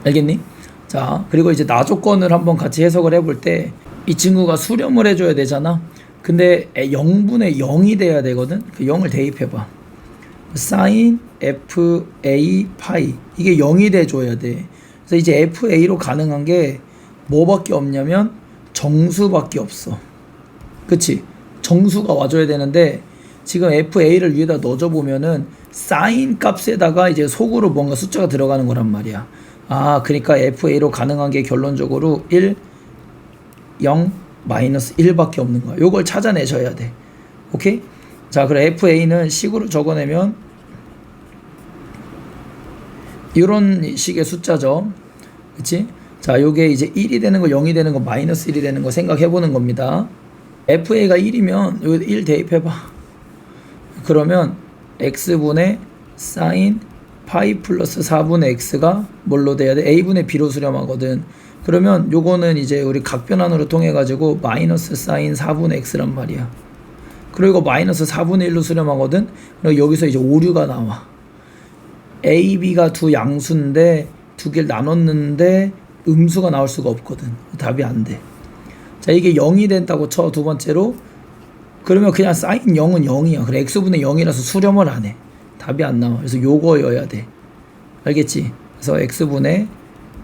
알겠니? 자, 그리고 이제 나 조건을 한번 같이 해석을 해볼 때 이 친구가 수렴을 해줘야 되잖아. 근데 0분의 0이 돼야 되거든. 그 0을 대입해봐. sin fa 파이 이게 0이 돼줘야 돼. 그래서 이제 fa로 가능한 게 뭐밖에 없냐면 정수밖에 없어. 그치? 정수가 와줘야 되는데 지금 fa를 위에다 넣어줘 보면은 sin 값에다가 이제 속으로 뭔가 숫자가 들어가는 거란 말이야. 아, 그러니까 fa로 가능한 게 결론적으로 1, 0, 마이너스 1밖에 없는 거야. 요걸 찾아내셔야 돼. 오케이? 자, 그럼 fa는 식으로 적어내면 이런 식의 숫자죠. 그치? 자, 요게 이제 1이 되는 거, 0이 되는 거, 마이너스 1이 되는 거 생각해 보는 겁니다. fa가 1이면 여기 1 대입해봐. 그러면 x분의 sin 파이 플러스 4분의 x가 뭘로 돼야 돼? a분의 b로 수렴하거든. 그러면 요거는 이제 우리 각변환으로 통해 가지고 마이너스 sin 4분의 x란 말이야. 그리고 마이너스 4분의 1로 수렴하거든. 그리고 여기서 이제 오류가 나와. a, b가 두 양수인데 두 개를 나눴는데 음수가 나올 수가 없거든. 답이 안 돼. 자, 이게 0이 된다고 쳐, 두 번째로. 그러면 그냥 sin 0은 0이야. 그래, x분의 0이라서 수렴을 안 해. 답이 안 나와. 그래서 요거여야 돼. 알겠지? 그래서 x분의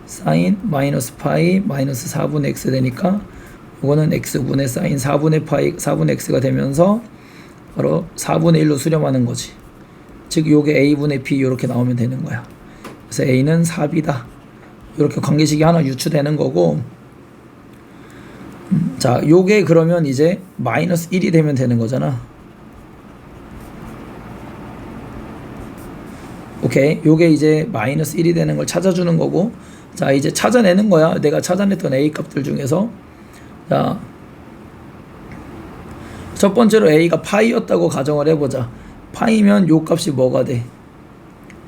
sin 마이너스 파이 마이너스 4분의 x 되니까 요거는 x분의 sin 4분의 파이 4분의 x가 되면서 바로 4분의 1로 수렴하는 거지. 즉 요게 a분의 b 이렇게 나오면 되는 거야. 그래서 a는 4b다. 이렇게 관계식이 하나 유추되는 거고, 자, 요게 그러면 이제 마이너스 1이 되면 되는 거잖아. 오케이, 요게 이제 마이너스 1이 되는 걸 찾아주는 거고, 자, 이제 찾아내는 거야. 내가 찾아냈던 a 값들 중에서. 자, 첫 번째로 a가 파이였다고 가정을 해보자. 파이면 요 값이 뭐가 돼?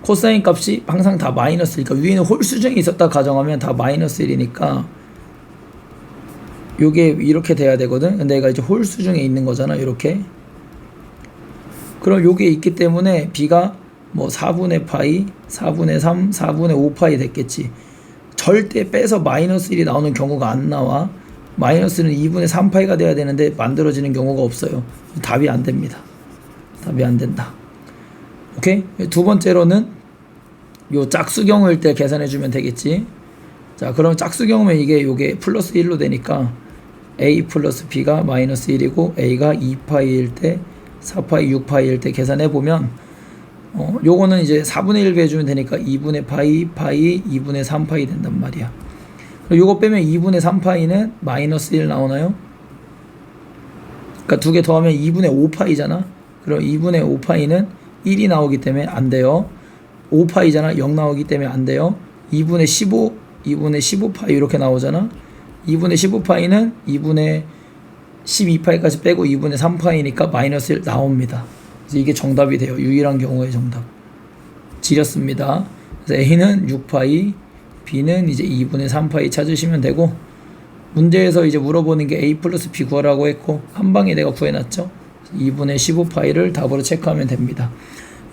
코사인 값이 항상 다 마이너스니까 위에는 홀 수정이 있었다 가정하면 다 마이너스 1이니까 요게 이렇게 돼야 되거든. 근데 얘가 이제 홀 수중에 있는 거잖아. 이렇게. 그럼 요게 있기 때문에 b가 뭐 4분의 파이, 4분의 3, 4분의 5파이 됐겠지. 절대 빼서 마이너스 1이 나오는 경우가 안 나와. 마이너스는 2분의 3파이가 돼야 되는데 만들어지는 경우가 없어요. 답이 안 됩니다. 답이 안 된다. 오케이? 두 번째로는 요 짝수경우일 때 계산해 주면 되겠지. 자, 그럼 짝수경우면 이게 요게 플러스 1로 되니까 a 플러스 b가 마이너스 1이고 a가 2파이일 때 4파이 6파이일 때 계산해 보면 요거는 이제 4분의 1 빼주면 되니까 2분의 파이 2분의 3파이 된단 말이야. 그리고 요거 빼면 2분의 3파이는 마이너스 1 나오나요? 그러니까 두 개 더하면 2분의 5파이잖아. 그럼 2분의 5파이는 1이 나오기 때문에 안 돼요. 5파이잖아. 0 나오기 때문에 안 돼요. 2분의 15, 2분의 15파이 이렇게 나오잖아. 2분의 15파이는 2분의 12파이까지 빼고 2분의 3파이니까 마이너스 1 나옵니다. 그래서 이게 정답이 돼요. 유일한 경우의 정답. 지렸습니다. 그래서 A는 6파이, B는 이제 2분의 3파이 찾으시면 되고, 문제에서 이제 물어보는 게 A 플러스 B 구하라고 했고, 한 방에 내가 구해놨죠. 2분의 15파이를 답으로 체크하면 됩니다.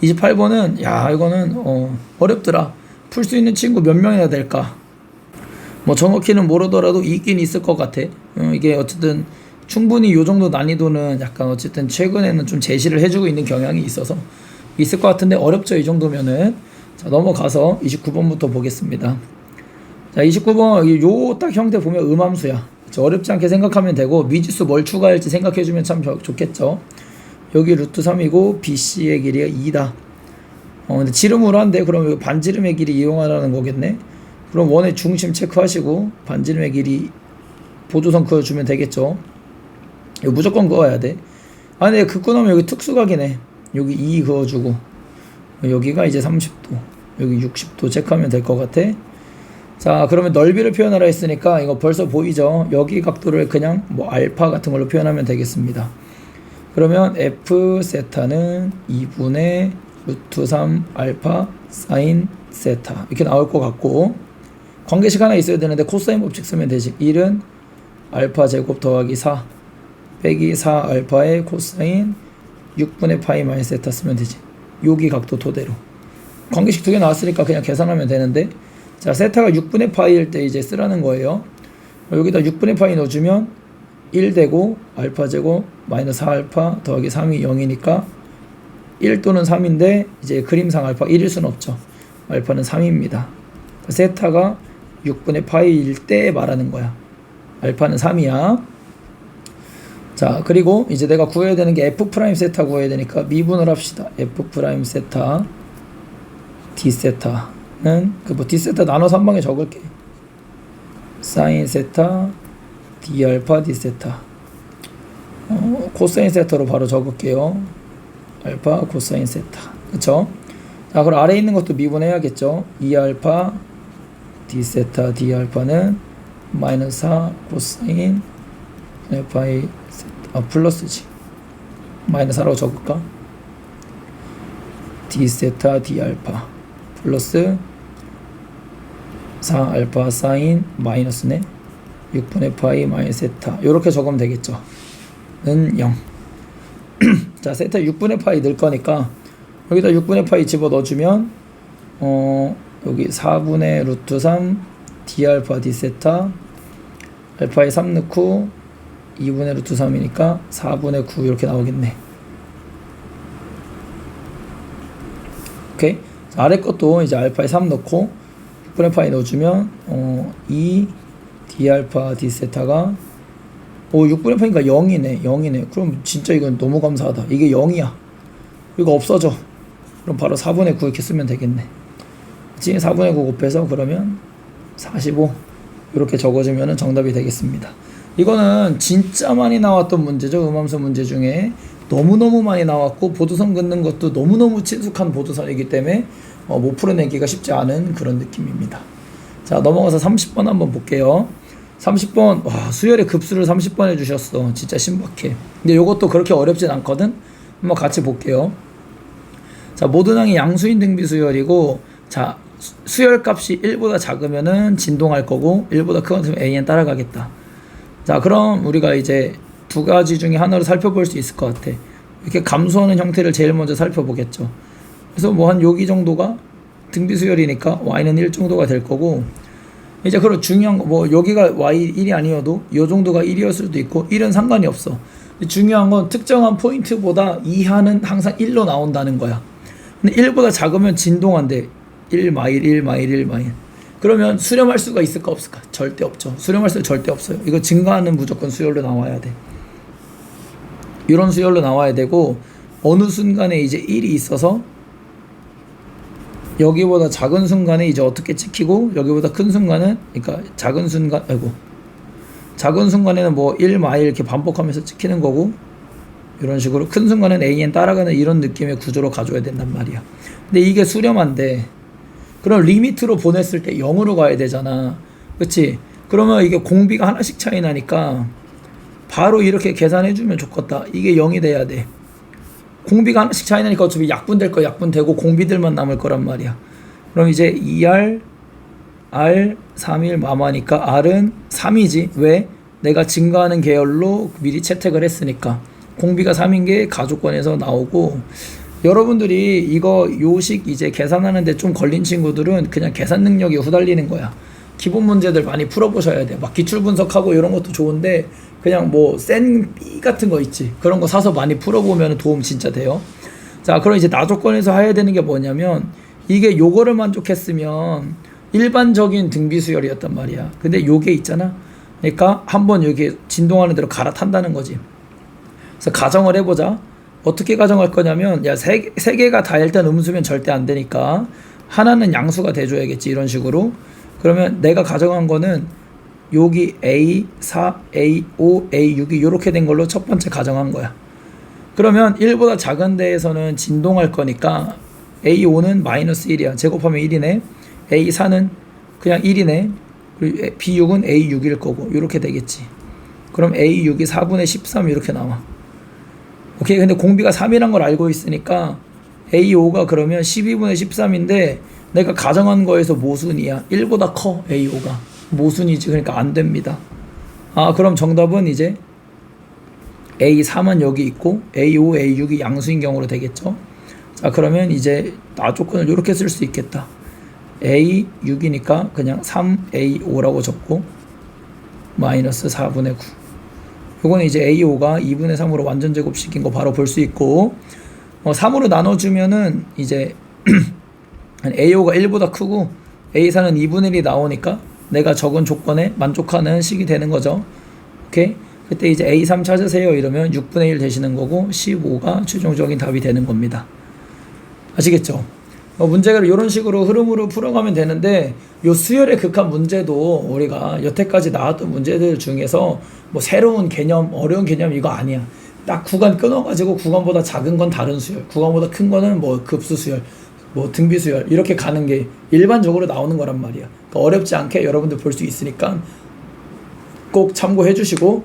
28번은 야 이거는 어렵더라. 풀 수 있는 친구 몇 명이나 될까? 뭐 정확히는 모르더라도 있긴 있을 것 같아. 이게 어쨌든 충분히 요 정도 난이도는 약간 어쨌든 최근에는 좀 제시를 해주고 있는 경향이 있어서 있을 것 같은데 어렵죠. 이 정도면은. 자, 넘어가서 29번부터 보겠습니다. 자, 29번 요 딱 형태 보면 음함수야. 어렵지 않게 생각하면 되고, 미지수 뭘 추가할지 생각해주면 참 좋겠죠. 여기 루트 3이고 BC의 길이가 2다. 근데 지름으로 한데 그럼 여기 반지름의 길이 이용하라는 거겠네. 그럼 원의 중심 체크하시고 반지름의 길이 보조선 그어주면 되겠죠. 이거 무조건 그어야 돼. 아 근데 긋고 나면 여기 특수각이네. 여기 2 그어주고 여기가 이제 30도, 여기 60도 체크하면 될 것 같아. 자, 그러면 넓이를 표현하라 했으니까 이거 벌써 보이죠? 여기 각도를 그냥 뭐 알파 같은 걸로 표현하면 되겠습니다. 그러면 F 세타는 2분의 루트 3 알파 사인 세타 이렇게 나올 것 같고, 관계식 하나 있어야 되는데 코사인 법칙 쓰면 되지. 1은 알파 제곱 더하기 4 빼기 4 알파의 코사인 6분의 파이 마이너스 세타 쓰면 되지. 여기 각도 토대로 관계식 두 개 나왔으니까 그냥 계산하면 되는데, 자 세타가 6분의 파이일 때 이제 쓰라는 거예요. 여기다 6분의 파이 넣어주면 1 되고 알파 제곱 마이너스 4 알파 더하기 3이 0이니까 1 또는 3인데 이제 그림상 알파 1일 수는 없죠. 알파는 3입니다. 세타가 6분의 파이일 때 말하는 거야. 알파는 3이야. 자, 그리고 이제 내가 구해야 되는 게 F 프라임 세타 구해야 되니까 미분을 합시다. F 프라임 세타 D 세타는 뭐 D 세타 나눠서 한 방에 적을게. 사인 세타 D 알파 D 세타. 코사인 세타로 바로 적을게요. 알파 코사인 세타. 그쵸? 자, 그럼 아래에 있는 것도 미분해야겠죠. 2 알파 D 세타 D 알파는 마이너스 4 코사인 파이 세타. 플러스지. 마이너스 4라고 적을까? D 세타 D 알파 플러스 4 알파 사인 마이너스네. 6분의 파이 마이너스 세타 요렇게 적으면 되겠죠. 는 0. 자, 세타 6분의 파이 넣을 거니까 여기다 6분의 파이 집어 넣어주면 여기 4분의 루트 3 D 알파 D 세타 알파에 3 넣고 2분의 루트 3이니까 4분의 9 이렇게 나오겠네. 오케이. 자, 아래 것도 이제 알파에 3 넣고 6분의 파이 넣어주면 2 D 알파 D 세타가 6분의 파이니까 0이네. 그럼 진짜 이건 너무 감사하다. 이게 0이야. 이거 없어져. 그럼 바로 4분의 9 이렇게 쓰면 되겠네. 지금 4분의 9 곱해서 그러면 45 이렇게 적어주면 정답이 되겠습니다. 이거는 진짜 많이 나왔던 문제죠. 음함수 문제 중에 너무너무 많이 나왔고 보도선 긋는 것도 너무너무 친숙한 보도선이기 때문에 못 풀어내기가 쉽지 않은 그런 느낌입니다. 자, 넘어가서 30번 한번 볼게요. 30번 와, 수열의 급수를 30번 해주셨어. 진짜 신박해. 근데 이것도 그렇게 어렵진 않거든. 한번 같이 볼게요. 자, 모든 항이 양수인 등비 수열이고, 자 수열값이 1보다 작으면은 진동할 거고 1보다 크면 A는 따라가겠다. 자, 그럼 우리가 이제 두 가지 중에 하나를 살펴볼 수 있을 것 같아. 이렇게 감소하는 형태를 제일 먼저 살펴보겠죠. 그래서 뭐 한 여기 정도가 등비 수열이니까 Y는 1 정도가 될 거고, 이제 그런 중요한 거 뭐 여기가 Y1이 아니어도 요 정도가 1이었을 수도 있고 1은 상관이 없어. 중요한 건 특정한 포인트보다 이하는 항상 1로 나온다는 거야. 근데 1보다 작으면 진동한대. 1마일 1마일 1마일. 그러면 수렴할 수가 있을까 없을까? 절대 없죠. 수렴할 수 절대 없어요. 이거 증가하는 무조건 수열로 나와야 돼. 이런 수열로 나와야 되고, 어느 순간에 이제 1이 있어서 여기보다 작은 순간에 이제 어떻게 찍히고, 여기보다 큰 순간은, 그러니까 작은 순간에는 뭐 1마일 이렇게 반복하면서 찍히는 거고, 이런 식으로 큰 순간은 AN 따라가는 이런 느낌의 구조로 가져야 된단 말이야. 근데 이게 수렴한데 그럼 리미트로 보냈을 때 0으로 가야 되잖아. 그치? 그러면 이게 공비가 하나씩 차이 나니까 바로 이렇게 계산해주면 좋겠다. 이게 0이 돼야 돼. 공비가 하나씩 차이 나니까 어차피 약분될 거 약분되고 공비들만 남을 거란 말이야. 그럼 이제 2R, R, 3일 마마니까 R은 3이지. 왜? 내가 증가하는 계열로 미리 채택을 했으니까. 공비가 3인 게 가족권에서 나오고, 여러분들이 이거 요식 이제 계산하는데 좀 걸린 친구들은 그냥 계산 능력이 후달리는 거야. 기본 문제들 많이 풀어보셔야 돼. 막 기출 분석하고 이런 것도 좋은데 그냥 뭐 센 B 같은 거 있지. 그런 거 사서 많이 풀어보면 도움 진짜 돼요. 자, 그럼 이제 나조건에서 해야 되는 게 뭐냐면 이게 요거를 만족했으면 일반적인 등비 수열이었단 말이야. 근데 요게 있잖아. 그러니까 한번 여기 진동하는 대로 갈아탄다는 거지. 그래서 가정을 해보자. 어떻게 가정할 거냐면 야, 세 개가 다 일단 음수면 절대 안 되니까 하나는 양수가 돼줘야겠지. 이런 식으로. 그러면 내가 가정한 거는 여기 A4, A5, A6이 이렇게 된 걸로 첫 번째 가정한 거야. 그러면 1보다 작은 데에서는 진동할 거니까 A5는 마이너스 1이야. 제곱하면 1이네. A4는 그냥 1이네. 그리고 B6은 A6일 거고 이렇게 되겠지. 그럼 A6이 4분의 13 이렇게 나와. 오케이. 근데 공비가 3이란 걸 알고 있으니까 A5가 그러면 12분의 13인데 내가 가정한 거에서 모순이야. 1보다 커 A5가. 모순이지. 그러니까 안 됩니다. 아, 그럼 정답은 이제 A3은 여기 있고 A5, A6이 양수인 경우로 되겠죠. 자, 그러면 이제 나조건을 이렇게 쓸 수 있겠다. A6이니까 그냥 3A5라고 적고 마이너스 4분의 9. 요거는 이제 A5가 2분의 3으로 완전 제곱시킨 거 바로 볼 수 있고 3으로 나눠주면은 이제 A5가 1보다 크고 A4는 2분의 1이 나오니까 내가 적은 조건에 만족하는 식이 되는 거죠. 오케이? 그때 이제 A3 찾으세요 이러면 6분의 1 되시는 거고 15가 최종적인 답이 되는 겁니다. 아시겠죠? 문제를 이런 식으로 흐름으로 풀어가면 되는데 요 수열의 극한 문제도 우리가 여태까지 나왔던 문제들 중에서 뭐 새로운 개념, 어려운 개념 이거 아니야. 딱 구간 끊어가지고 구간보다 작은 건 다른 수열, 구간보다 큰 거는 뭐 급수 수열, 뭐 등비 수열 이렇게 가는 게 일반적으로 나오는 거란 말이야. 그러니까 어렵지 않게 여러분들 볼 수 있으니까 꼭 참고해 주시고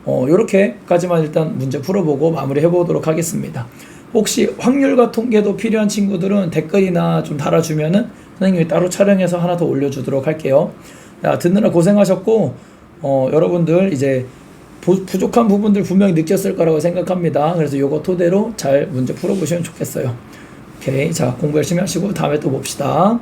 요렇게까지만 일단 문제 풀어보고 마무리 해보도록 하겠습니다. 혹시 확률과 통계도 필요한 친구들은 댓글이나 좀 달아주면은 선생님이 따로 촬영해서 하나 더 올려주도록 할게요. 야, 듣느라 고생하셨고 여러분들 이제 부족한 부분들 분명히 느꼈을 거라고 생각합니다. 그래서 요거 토대로 잘 문제 풀어보시면 좋겠어요. 오케이, 자 공부 열심히 하시고 다음에 또 봅시다.